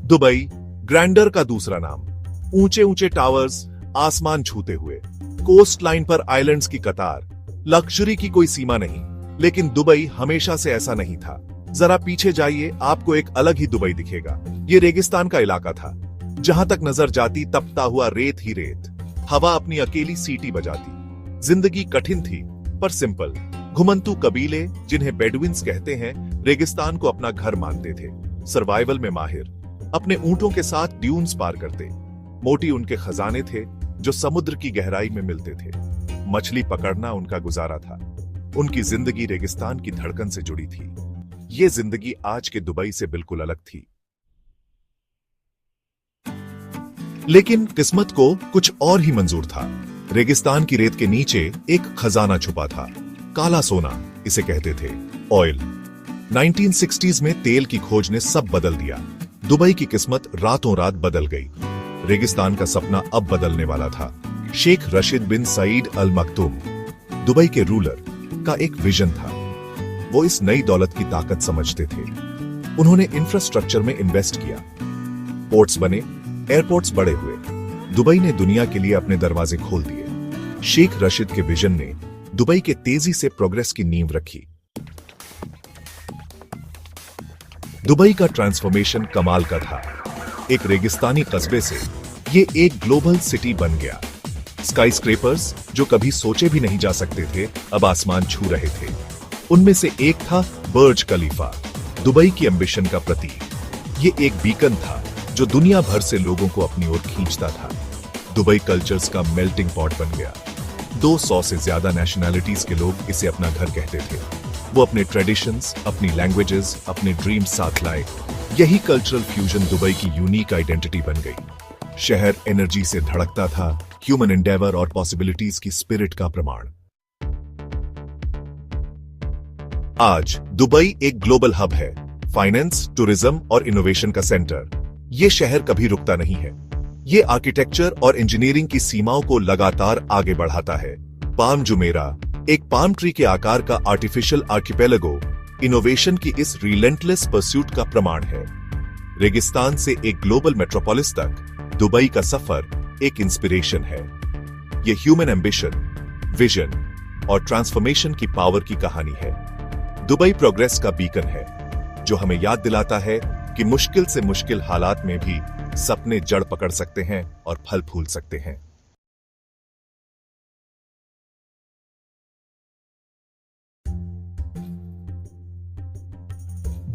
Dubai grander का दूसरा नाम। ऊंचे ऊंचे टावर्स, आसमान छूते हुए, कोस्ट लाइन पर आइलैंड्स की कतार, लग्जरी की कोई सीमा नहीं। लेकिन दुबई हमेशा से ऐसा नहीं था। जरा पीछे जाइए, आपको एक अलग ही दुबई दिखेगा। ये रेगिस्तान का इलाका था, जहां तक नजर जाती तपता हुआ रेत ही रेत। हवा अपनी अकेली सीटी बजाती। जिंदगी कठिन थी पर सिंपल। घुमंतू कबीले, जिन्हें बेडुइन्स कहते हैं, रेगिस्तान को अपना घर मानते थे। सर्वाइवल में माहिर, अपने ऊंटों के साथ ड्यून्स पार करते। मोटी उनके खजाने थे जो समुद्र की गहराई में मिलते थे। मछली पकड़ना उनका गुजारा था। उनकी जिंदगी रेगिस्तान की धड़कन से जुड़ी थी। ये जिंदगी आज के दुबई से बिल्कुल अलग थी। लेकिन किस्मत को कुछ और ही मंजूर था। रेगिस्तान की रेत के नीचे एक खजाना छुपा था। काला सोना इसे कहते थे, ऑयल। 1960s में तेल की खोज ने सब बदल दिया। दुबई की किस्मत रातों रात बदल गई। रेगिस्तान का सपना अब बदलने वाला था। शेख रशीद बिन सईद अल मखदूम, दुबई के रूलर, का एक विजन था। वो इस नई दौलत की ताकत समझते थे। उन्होंने इंफ्रास्ट्रक्चर में इन्वेस्ट किया। पोर्ट्स बने, एयरपोर्ट्स बड़े हुए। दुबई ने दुनिया के लिए अपने दरवाजे खोल दिए। शेख रशीद के विजन ने दुबई के तेजी से प्रोग्रेस की नींव रखी। दुबई का ट्रांसफॉर्मेशन कमाल का था। एक रेगिस्तानी कस्बे से ये एक ग्लोबल सिटी बन गया। स्काईस्क्रेपर्स, जो कभी सोचे भी नहीं जा सकते थे, अब आसमान छू रहे थे। उनमें से एक था बर्ज खलीफा, दुबई की एम्बिशन का प्रतीक। ये एक बीकन था जो दुनिया भर से लोगों को अपनी ओर खींचता था। दुबई कल्चर्स का मेल्टिंग पॉट बन गया। 200 से ज्यादा नेशनैलिटीज के लोग इसे अपना घर कहते थे। वो अपने ट्रेडिशंस, अपनी लैंग्वेजेस, अपने ड्रीम्स साथ लाए। यही कल्चरल फ्यूजन दुबई की यूनिक आइडेंटिटी बन गई। शहर एनर्जी से धड़कता था, ह्यूमन एंडेवर और पॉसिबिलिटीज की स्पिरिट का प्रमाण। आज दुबई एक ग्लोबल हब है, फाइनेंस, टूरिज्म और इनोवेशन का सेंटर। ये शहर कभी रुकता नहीं है। ये आर्किटेक्चर और इंजीनियरिंग की सीमाओं को लगातार आगे बढ़ाता है। पाम जुमेरा, एक पाम ट्री के आकार का आर्टिफिशियल आर्किपेलागो, इनोवेशन की इस रिलेंटलेस परस्यूट का प्रमाण है। रेगिस्तान से एक ग्लोबल मेट्रोपोलिस तक दुबई का सफर एक इंस्पिरेशन है। यह ह्यूमन एम्बिशन, विजन और ट्रांसफॉर्मेशन की पावर की कहानी है। दुबई प्रोग्रेस का बीकन है, जो हमें याद दिलाता है कि मुश्किल से मुश्किल हालात में भी सपने जड़ पकड़ सकते हैं और फल फूल सकते हैं।